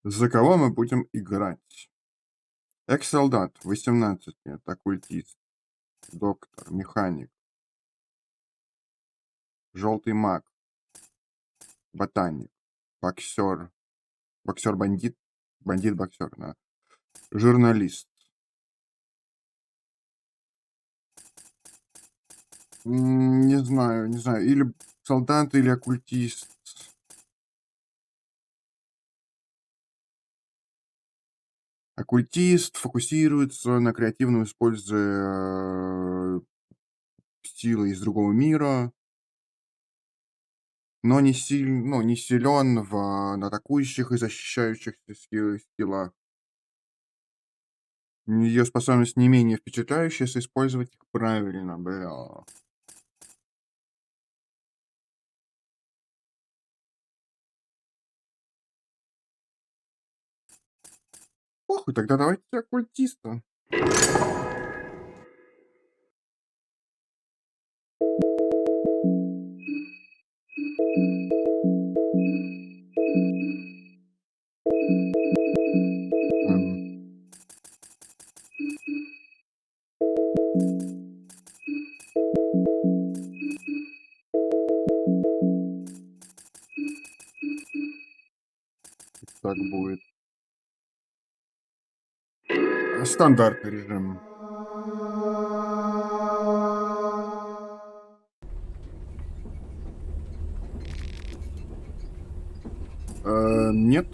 За кого мы будем играть? Экс-солдат, 18 лет, оккультист, доктор, механик, желтый маг, ботаник, боксер, боксер-бандит, бандит-боксер, да, журналист. Не знаю, или солдат, или оккультист. Оккультист фокусируется на креативном используя силы из другого мира, но не силен в атакующих и защищающихся скиллах. Ее способность не менее впечатляющая, если использовать их правильно, бля. Похуй, тогда давайте оккультиста. Ам, так будет. Стандартный режим. Нет.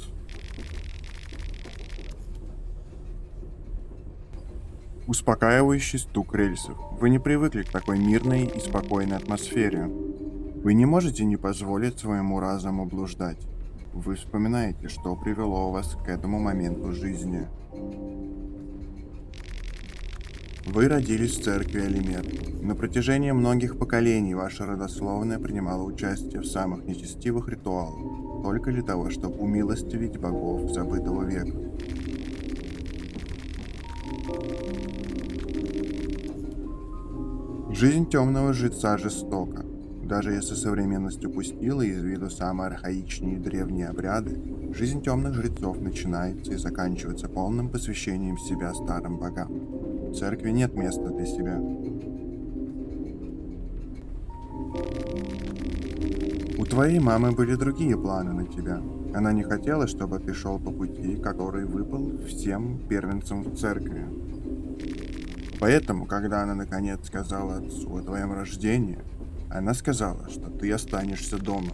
Успокаивающий стук рельсов. Вы не привыкли к такой мирной и спокойной атмосфере. Вы не можете не позволить своему разуму блуждать. Вы вспоминаете, что привело вас к этому моменту жизни. Вы родились в церкви Алимер. На протяжении многих поколений ваша родословная принимала участие в самых нечестивых ритуалах, только для того, чтобы умилостивить богов забытого века. Жизнь темного жреца жестока. Даже если современность упустила из виду самые архаичные и древние обряды, жизнь темных жрецов начинается и заканчивается полным посвящением себя старым богам. В церкви нет места для себя. У твоей мамы были другие планы на тебя. Она не хотела, чтобы ты шел по пути, который выпал всем первенцам в церкви. Поэтому, когда она наконец сказала отцу о твоем рождении, она сказала, что ты останешься дома.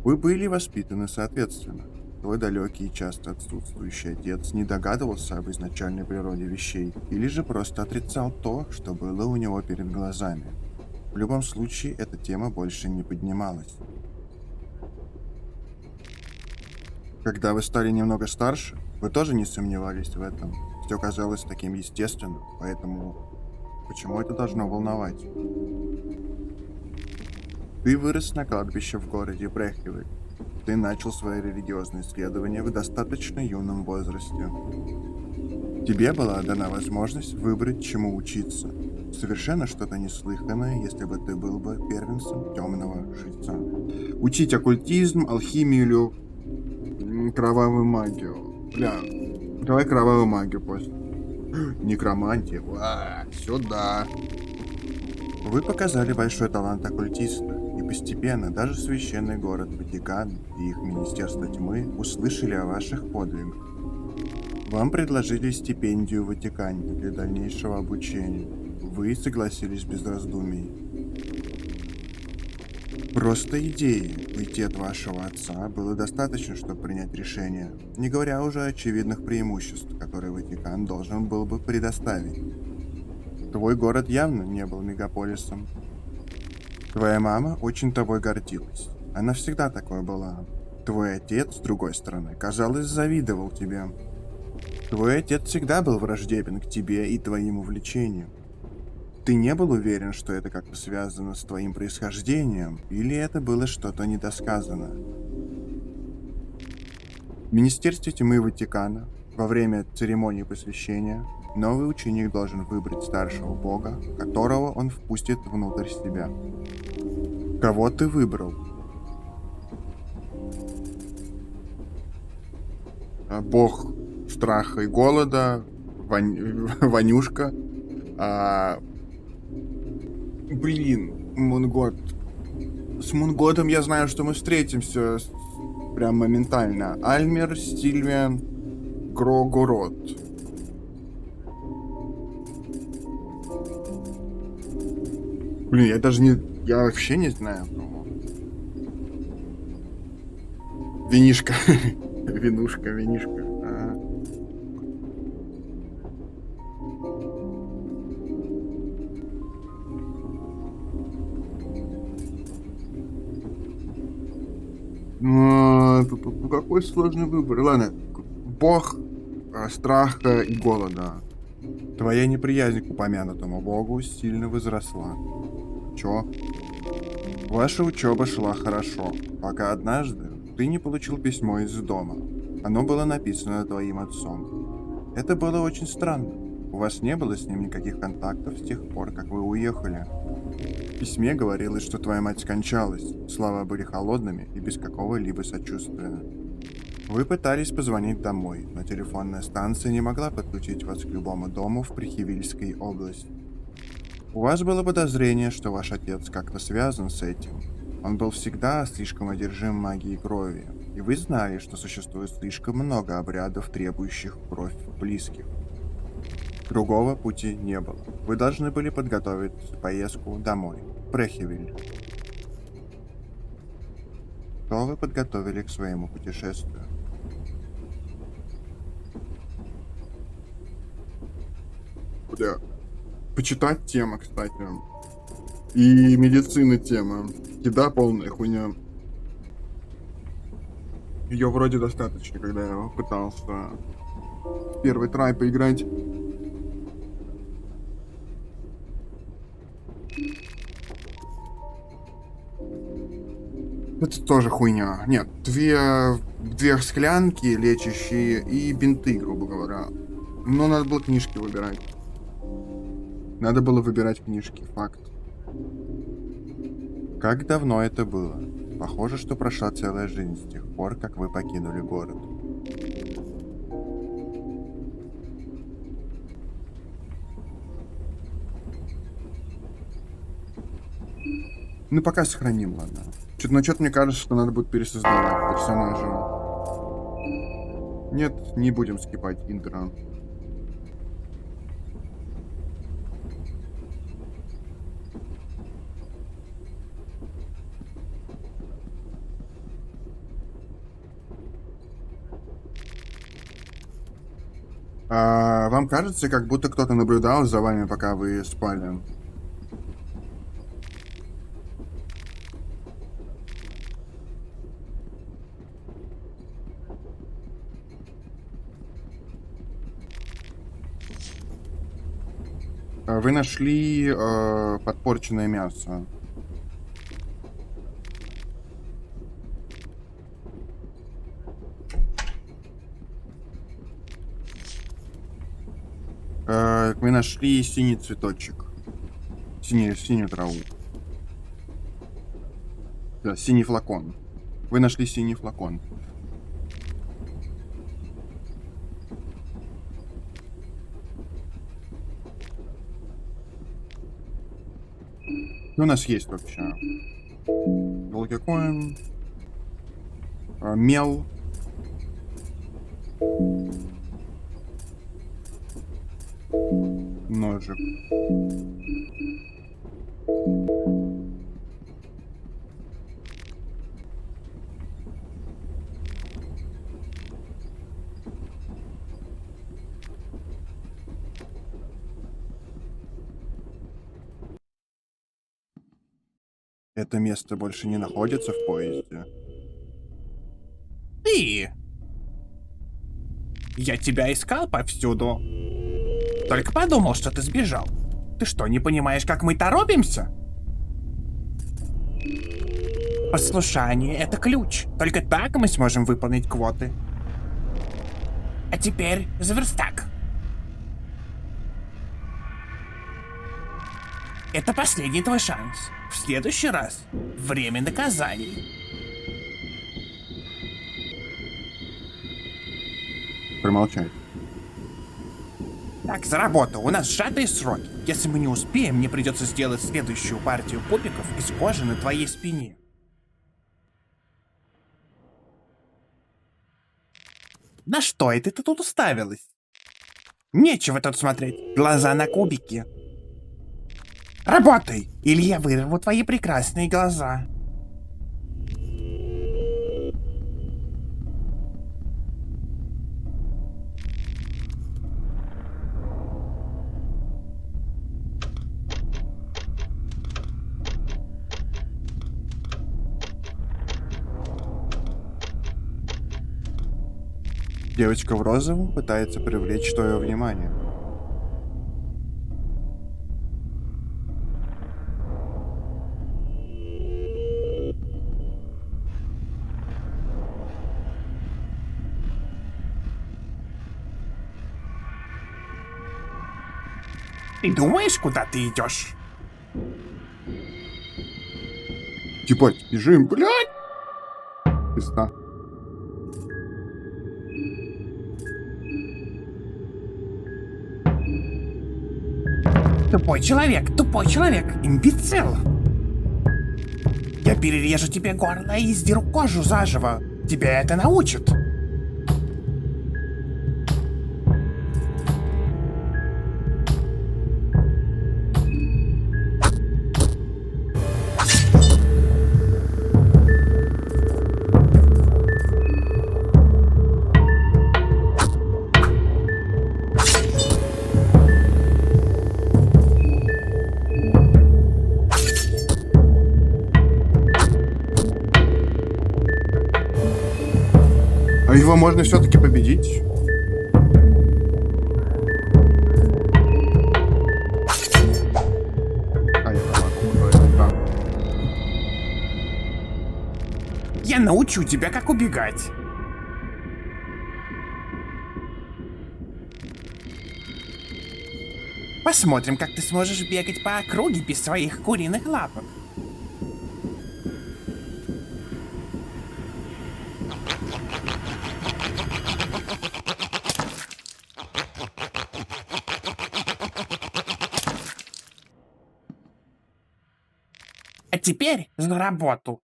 Вы были воспитаны соответственно. Твой далекий и часто отсутствующий отец не догадывался об изначальной природе вещей, или же просто отрицал то, что было у него перед глазами. В любом случае, эта тема больше не поднималась. Когда вы стали немного старше, вы тоже не сомневались в этом. Все казалось таким естественным, поэтому почему это должно волновать? Ты вырос на кладбище в городе Брехливы. Ты начал свои религиозные исследования в достаточно юном возрасте. Тебе была дана возможность выбрать, чему учиться. Совершенно что-то неслыханное, если бы ты был бы первенцем темного жреца. Учить оккультизм, алхимию или кровавую магию. Бля, давай кровавую магию после. Некромантия. Сюда. Вы показали большой талант оккультиста, и постепенно даже священный город Ватикан и их Министерство тьмы услышали о ваших подвигах. Вам предложили стипендию в Ватикане для дальнейшего обучения. Вы согласились без раздумий. Просто идеи уйти от вашего отца было достаточно, чтобы принять решение, не говоря уже о очевидных преимуществ, которые Ватикан должен был бы предоставить. Твой город явно не был мегаполисом. Твоя мама очень тобой гордилась. Она всегда такой была. Твой отец, с другой стороны, казалось, завидовал тебе. Твой отец всегда был враждебен к тебе и твоим увлечениям. Ты не был уверен, что это как-то связано с твоим происхождением, или это было что-то недосказано. В Министерстве тьмы Ватикана во время церемонии посвящения новый ученик должен выбрать старшего бога, которого он впустит внутрь себя. Кого ты выбрал? бог страха и голода, Ванюшка. А, блин, Мунгот. С Мунготом я знаю, что мы встретимся прям моментально. Альмер, Стильвиан, Грогород. Блин, я даже не... Я вообще не знаю. Винишка. Винушка, винишка. Ага. Какой сложный выбор. Ладно, бог страха и голода. Твоя неприязнь к упомянутому богу сильно возросла. Чё? Ваша учеба шла хорошо, пока однажды ты не получил письмо из дома. Оно было написано твоим отцом. Это было очень странно. У вас не было с ним никаких контактов с тех пор, как вы уехали. В письме говорилось, что твоя мать скончалась, слова были холодными и без какого-либо сочувствия. Вы пытались позвонить домой, но телефонная станция не могла подключить вас к любому дому в Прихивильской области. У вас было подозрение, что ваш отец как-то связан с этим. Он был всегда слишком одержим магией крови, и вы знали, что существует слишком много обрядов, требующих кровь близких. Другого пути не было. Вы должны были подготовить поездку домой, в Прехивиль. Что вы подготовили к своему путешествию? Бля. Почитать тема, кстати. И медицина тема. Еда полная хуйня. Ее вроде достаточно, когда я пытался первый трай поиграть. Это тоже хуйня. Нет, две склянки лечащие и бинты, грубо говоря. Но надо было книжки выбирать. Надо было выбирать книжки, факт. Как давно это было? Похоже, что прошла целая жизнь с тех пор, как вы покинули город. Ну, пока сохраним, ладно. Что-то мне кажется, что надо будет пересоздавать персонажа. Нет, не будем скипать интро. Вам кажется, как будто кто-то наблюдал за вами, пока вы спали? Вы нашли подпорченное мясо. Вы нашли синий цветочек. Синюю траву. Да, синий флакон. Вы нашли синий флакон. Что у нас есть вообще? Волкикоин. Мел. Ножик. Это место больше не находится в поезде. Ты! Я тебя искал повсюду. Только подумал, что ты сбежал. Ты что, не понимаешь, как мы торопимся? Послушание — это ключ. Только так мы сможем выполнить квоты. А теперь за верстак. Это последний твой шанс. В следующий раз время наказаний. Промолчать. Так, за работу. У нас сжатые сроки. Если мы не успеем, мне придется сделать следующую партию кубиков из кожи на твоей спине. На что это ты тут уставилась? Нечего тут смотреть. Глаза на кубики. Работай, или я вырву твои прекрасные глаза. Девочка в розовом пытается привлечь твое внимание. Ты думаешь, куда ты идешь? Ебать, бежим, блядь! Пизда. Тупой человек, имбецил. Я перережу тебе горло и сдеру кожу заживо. Тебя это научит. А его можно все-таки победить? А я права. Я научу тебя, как убегать. Посмотрим, как ты сможешь бегать по округе без своих куриных лапок. А теперь за работу.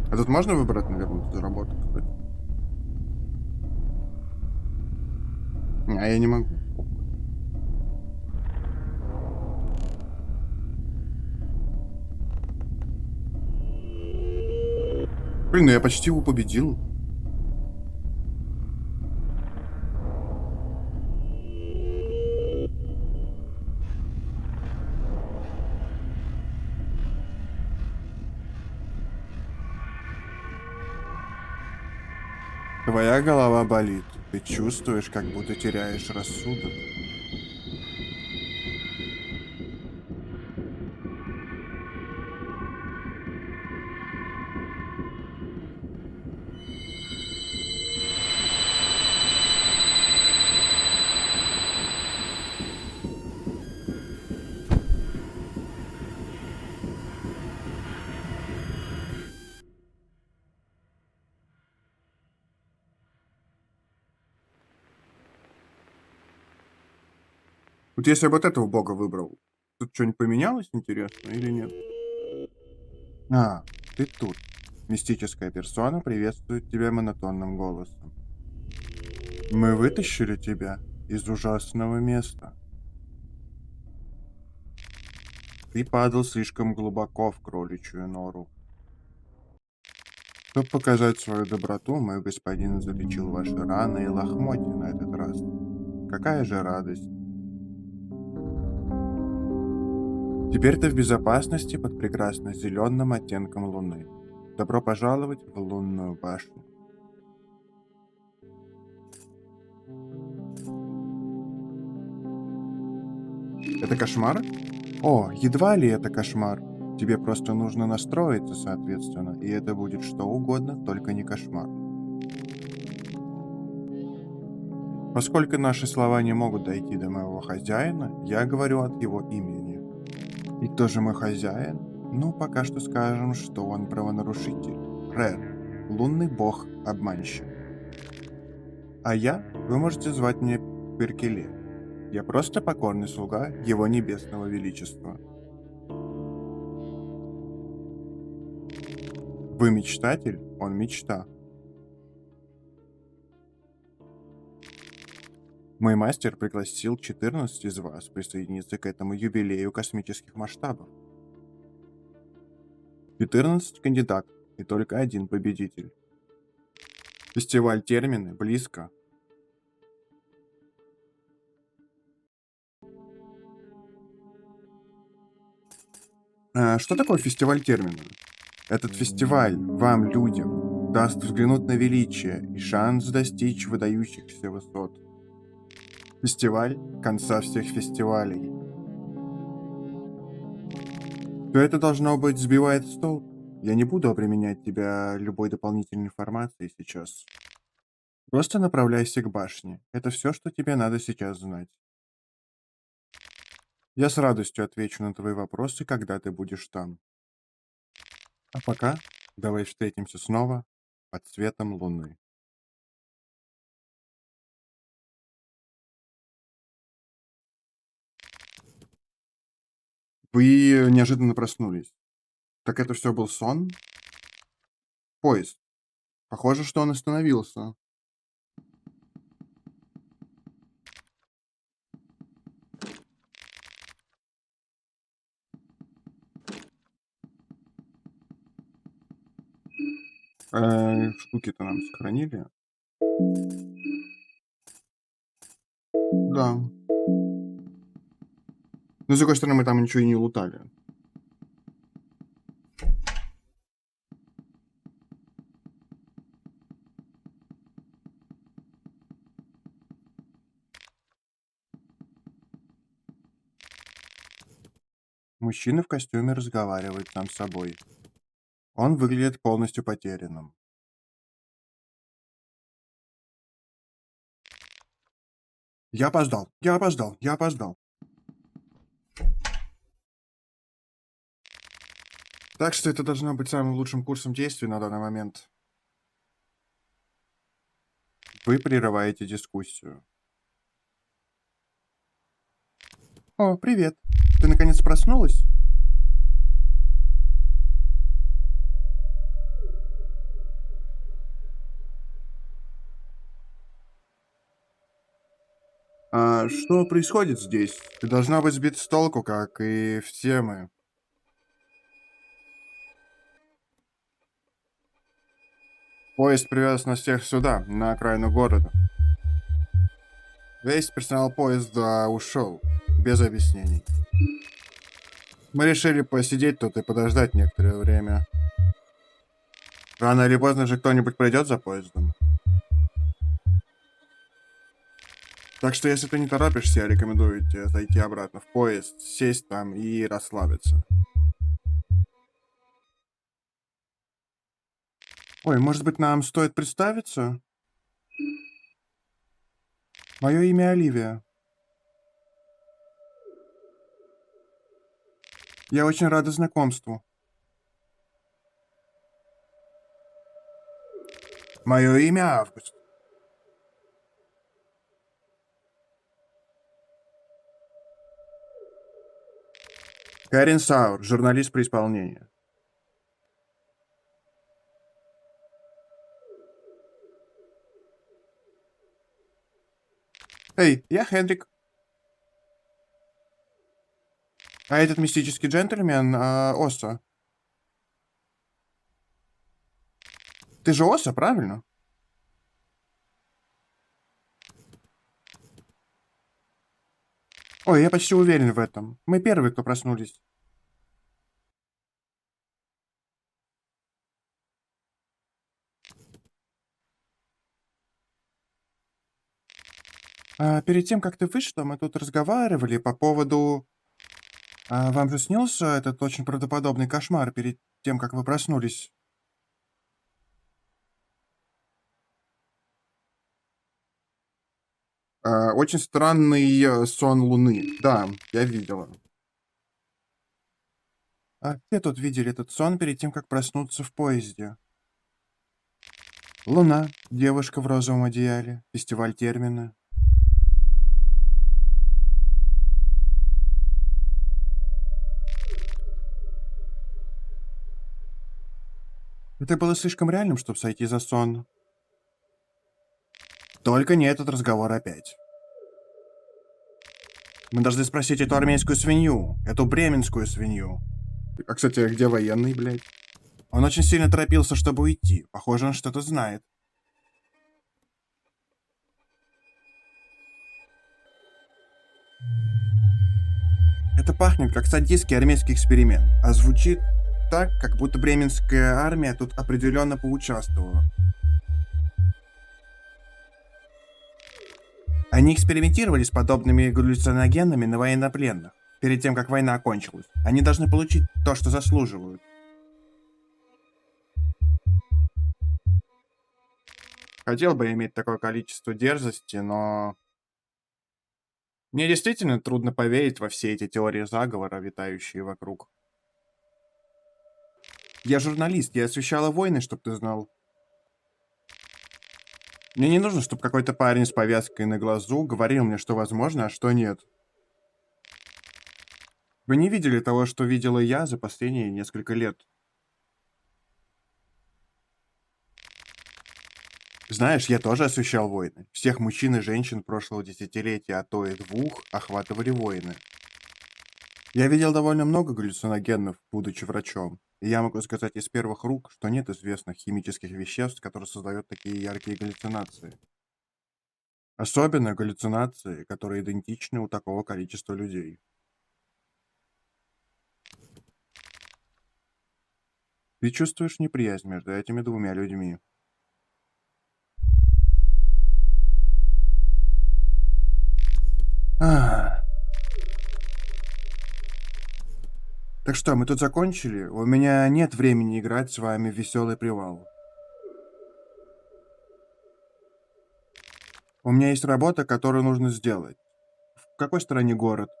А тут можно выбрать, наверное, за работу, кстати? А я не могу. Блин, ну я почти его победил. Твоя голова болит. Ты чувствуешь, как будто теряешь рассудок. Вот если я вот этого бога выбрал, тут что-нибудь поменялось, интересно, или нет? А, ты тут. Мистическая персона приветствует тебя монотонным голосом. Мы вытащили тебя из ужасного места. Ты падал слишком глубоко в кроличью нору. Чтобы показать свою доброту, мой господин залечил ваши раны и лохмотья на этот раз. Какая же радость! Теперь ты в безопасности под прекрасно зеленым оттенком луны. Добро пожаловать в лунную башню. Это кошмар? О, едва ли это кошмар. Тебе просто нужно настроиться соответственно, и это будет что угодно, только не кошмар. Поскольку наши слова не могут дойти до моего хозяина, я говорю от его имени. И кто же мой хозяин? Ну, пока что скажем, что он правонарушитель. Рер, лунный бог-обманщик. А вы можете звать меня Перкеле. Я просто покорный слуга его небесного величества. Вы мечтатель, он мечта. Мой мастер пригласил 14 из вас присоединиться к этому юбилею космических масштабов. 14 кандидатов и только один победитель. Фестиваль термины близко. Что такое фестиваль терминов? Этот фестиваль вам, людям, даст взглянуть на величие и шанс достичь выдающихся высот. Фестиваль конца всех фестивалей. Все это должно быть сбивает с толку. Я не буду обременять тебя любой дополнительной информацией сейчас. Просто направляйся к башне. Это все, что тебе надо сейчас знать. Я с радостью отвечу на твои вопросы, когда ты будешь там. А пока давай встретимся снова под светом луны. Вы неожиданно проснулись. Так это все был сон? Поезд. Похоже, что он остановился. Штуки-то нам сохранили. Да. Но с другой стороны, мы там ничего и не лутали. Мужчина в костюме разговаривает сам с собой. Он выглядит полностью потерянным. Я опоздал, я опоздал, я опоздал. Так что это должно быть самым лучшим курсом действий на данный момент. Вы прерываете дискуссию. О, привет. Ты наконец проснулась? А что происходит здесь? Ты должна быть сбит с толку, как и все мы. Поезд привез нас всех сюда, на окраину города. Весь персонал поезда ушел, без объяснений. Мы решили посидеть тут и подождать некоторое время. Рано или поздно же кто-нибудь придет за поездом. Так что, если ты не торопишься, я рекомендую тебе зайти обратно в поезд, сесть там и расслабиться. Ой, может быть, нам стоит представиться? Мое имя Оливия. Я очень рада знакомству. Мое имя Август. Кэрин Саур, журналист при исполнении. Эй, я Хендрик. А этот мистический джентльмен, Оса. Ты же Оса, правильно? Ой, я почти уверен в этом. Мы первые, кто проснулись. Перед тем, как ты вышла, мы тут разговаривали по поводу... вам же снился этот очень правдоподобный кошмар перед тем, как вы проснулись? Очень странный сон Луны. Да, я видела. А где тут видели этот сон перед тем, как проснуться в поезде? Луна, девушка в розовом одеяле, фестиваль термина. Это было слишком реальным, чтобы сойти за сон. Только не этот разговор опять. Мы должны спросить эту армейскую свинью, эту бременскую свинью. А, кстати, а где военный, блядь? Он очень сильно торопился, чтобы уйти. Похоже, он что-то знает. Это пахнет как садистский армейский эксперимент, а звучит так, как будто бременская армия тут определенно поучаствовала. Они экспериментировали с подобными галлюциногенами на военнопленных. Перед тем, как война окончилась. Они должны получить то, что заслуживают. Хотел бы иметь такое количество дерзости, но... Мне действительно трудно поверить во все эти теории заговора, витающие вокруг. Я журналист, я освещала войны, чтоб ты знал. Мне не нужно, чтобы какой-то парень с повязкой на глазу говорил мне, что возможно, а что нет. Вы не видели того, что видела я за последние несколько лет. Знаешь, я тоже освещал войны. Всех мужчин и женщин прошлого десятилетия, а то и двух, охватывали войны. Я видел довольно много галлюциногенов, будучи врачом. И я могу сказать из первых рук, что нет известных химических веществ, которые создают такие яркие галлюцинации. Особенно галлюцинации, которые идентичны у такого количества людей. Ты чувствуешь неприязнь между этими двумя людьми. А. Так что, мы тут закончили? У меня нет времени играть с вами в веселый привал. У меня есть работа, которую нужно сделать. В какой стороне город?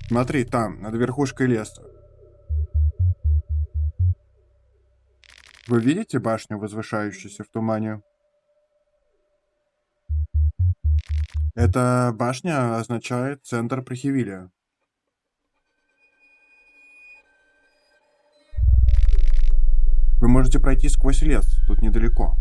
Смотри, там, над верхушкой леса. Вы видите башню, возвышающуюся в тумане? Эта башня означает центр Прихивиля. Вы можете пройти сквозь лес, тут недалеко.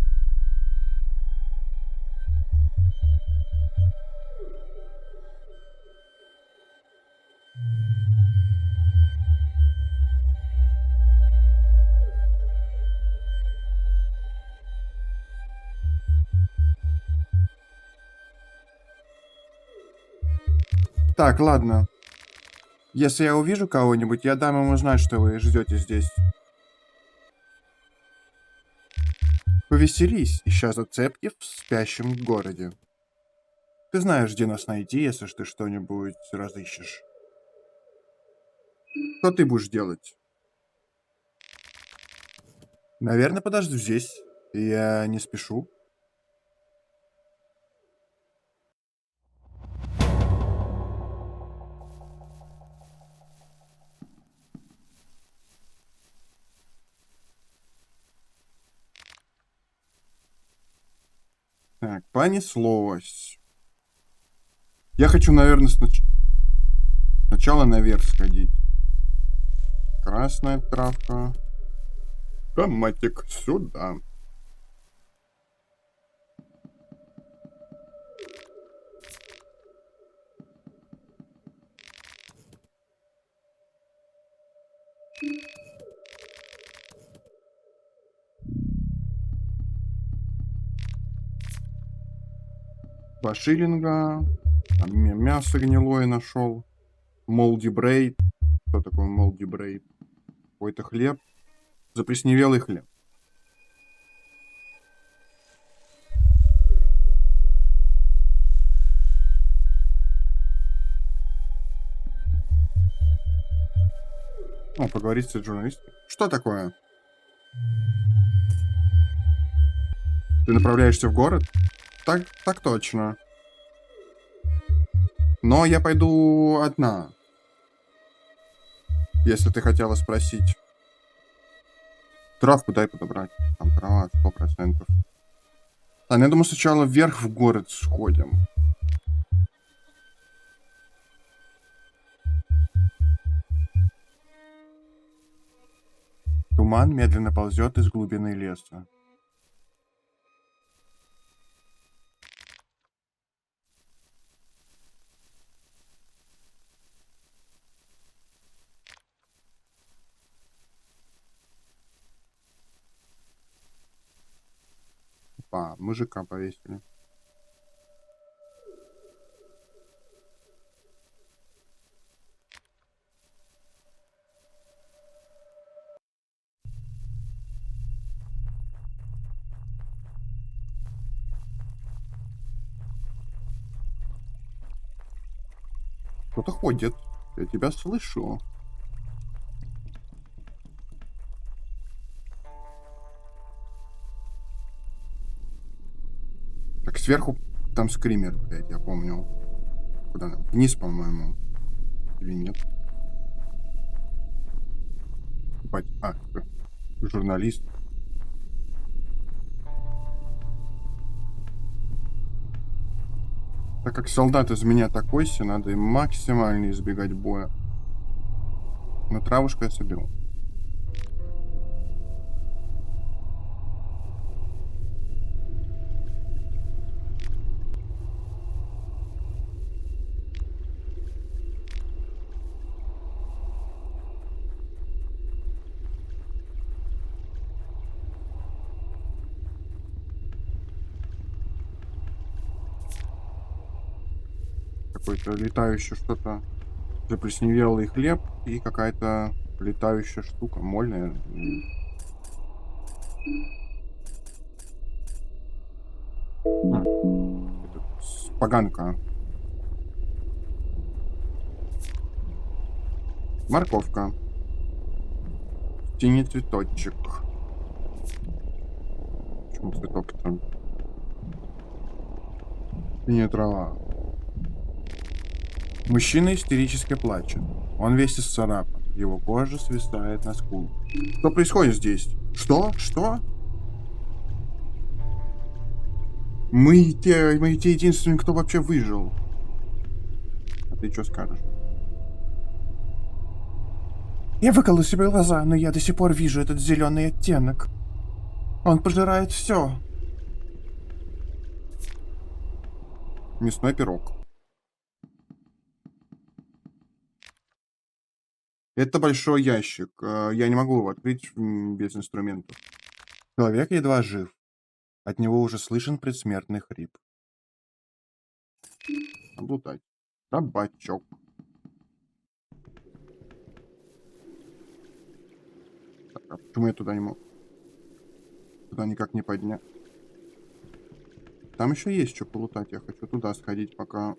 Так, ладно. Если я увижу кого-нибудь, я дам ему знать, что вы ждете здесь. Повеселись, ища зацепки в спящем городе. Ты знаешь, где нас найти, если ты что-нибудь разыщешь. Что ты будешь делать? Наверное, подожду здесь. Я не спешу. Так, понеслось. Я хочу, наверное, сначала наверх сходить. Красная травка. Томатик сюда. Два шиллинга. Там мясо гнилое нашел. Молди брейд. Что такое молди брейд? Какой-то хлеб. Заплесневелый хлеб. Поговорить с журналистом. Что такое? Ты направляешься в город? Так точно. Но я пойду одна. Если ты хотела спросить. Травку дай подобрать. Там трава 100%. Ладно, я думаю, сначала вверх в город сходим. Туман медленно ползет из глубины леса. Опа, мужика повесили. Кто-то ходит. Я тебя слышу. Так, сверху там скример, блядь, я помню. Куда нам? Вниз, по-моему. Или нет? Ебать. Журналист. Так как солдат из меня такой себе, надо максимально избегать боя. Но травушку я соберу. Какой-то летающий что-то. Заплесневелый хлеб и какая-то летающая штука. Моль, наверное. Поганка. Морковка. Синий цветочек. Почему цветок там? Синяя трава. Мужчина истерически плачет. Он весь исцарапан. Его кожа свисает на скулу. Что происходит здесь? Что? Что? Мы те единственные, кто вообще выжил. А ты что скажешь? Я выколол себе глаза, но я до сих пор вижу этот зеленый оттенок. Он пожирает все. Мясной пирог. Это большой ящик. Я не могу его открыть без инструментов. Человек едва жив. От него уже слышен предсмертный хрип. Облутать. Табачок. Так, а почему я туда не мог? Туда никак не поднять. Там еще есть что полутать. Я хочу туда сходить, пока...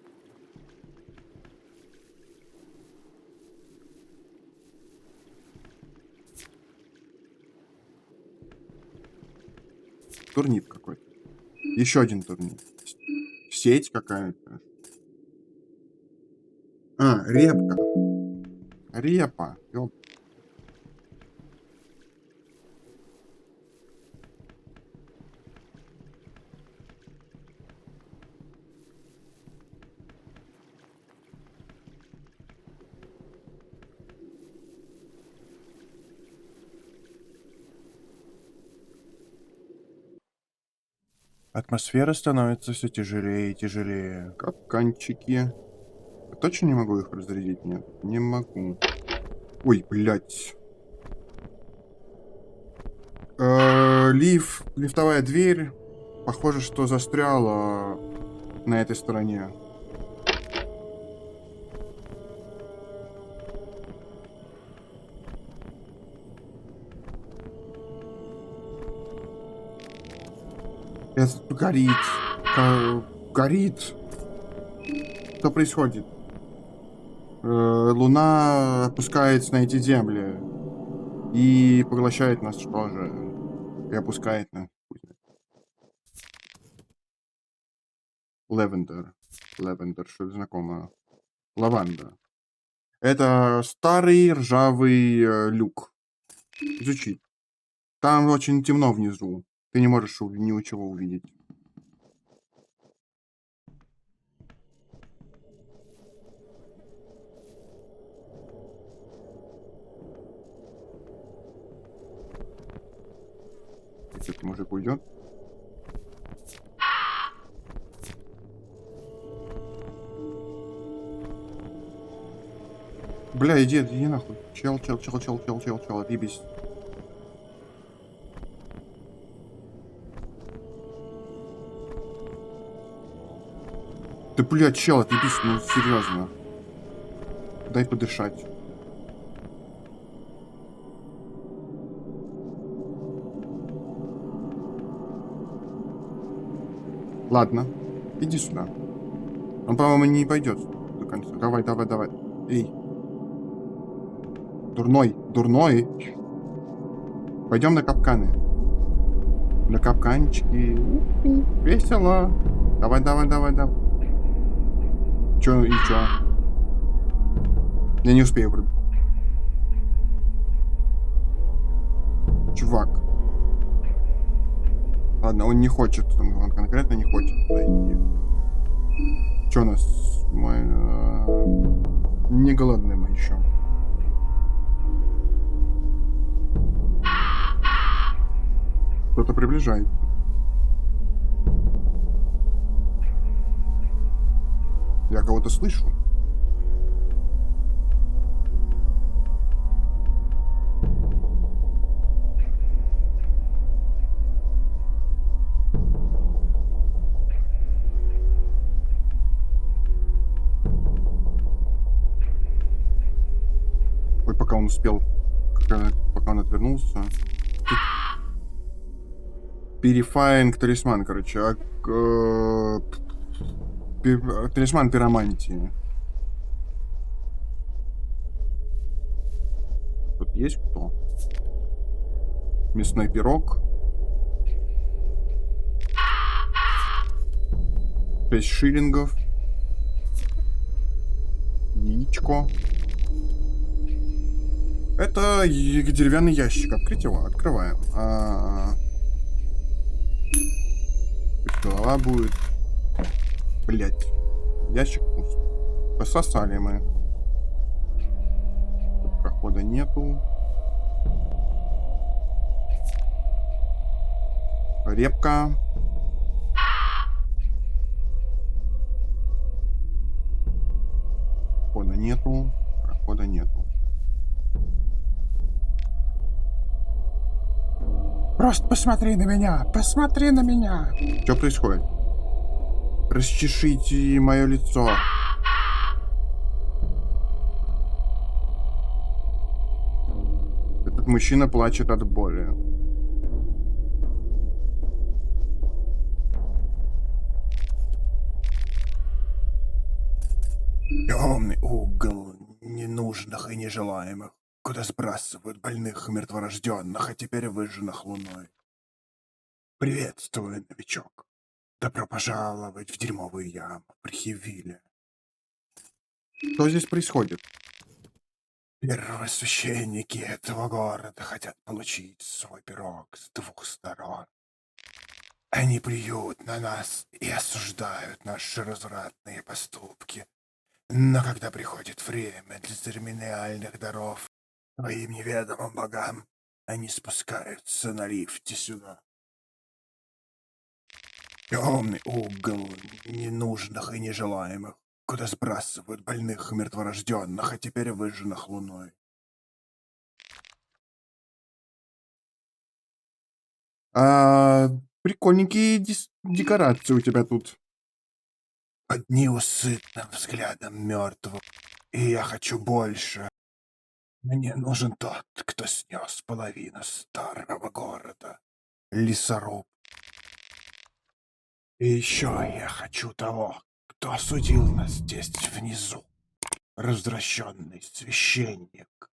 Турнит какой-то. Еще один турнит. Сеть какая-то. Репка. Репа. Ёп. Атмосфера становится все тяжелее и тяжелее. Капканчики. Я точно не могу их разрядить? Нет, не могу. Ой, блядь. Лифтовая дверь. Похоже, что застряла на этой стороне. Это горит. Горит. Что происходит? Луна опускается на эти земли. И поглощает нас тоже. И опускает нас. Лавендер. Лавендер, что-то знакомое. Лаванда. Это старый ржавый люк. Изучить. Там очень темно внизу. Ты не можешь ничего увидеть. Этот мужик уйдет. Бля, иди нахуй. Чел, отъебись. Ты, блядь, чел, отъебись, ну серьезно. Дай подышать. Ладно, иди сюда. Он, по-моему, не пойдет до конца. Давай. Эй. Дурной. Пойдем на капканы. На капканчики. Весело. Давай. Чё? Я не успею прыгать. Чувак. Ладно, он не хочет. Он конкретно не хочет туда идти. Чё у нас? Мы не голодные мы еще. Кто-то приближается. Я кого-то слышу. Ой, пока он успел, пока он отвернулся. Purifying талисман, короче. Талисман пиромантии. Тут есть кто? Мясной пирог. 6 шиллингов. Яичко. Это деревянный ящик. Открыть его? Открываем. Голова будет. Блять. Ящик пуст. Пососали мы. Тут прохода нету. Репка. Прохода нету. Просто посмотри на меня. Что происходит? Расчешите мое лицо. Этот мужчина плачет от боли. Темный угол ненужных и нежелаемых, куда сбрасывают больных и мертворожденных, а теперь выжженных луной. Приветствую, новичок. Добро пожаловать в дерьмовую яму при Хивиле. Что здесь происходит? Первосвященники этого города хотят получить свой пирог с двух сторон. Они плюют на нас и осуждают наши развратные поступки. Но когда приходит время для церемониальных даров своим неведомым богам, они спускаются на лифте сюда. Темный угол ненужных и нежелаемых, куда сбрасывают больных и мертворожденных, а теперь выжженных луной. Прикольненькие декорации у тебя тут. Под неусыпным взглядом мертвого, и я хочу больше. Мне нужен тот, кто снес половину старого города, лесоруб. И еще я хочу того, кто осудил нас здесь внизу, развращенный священник.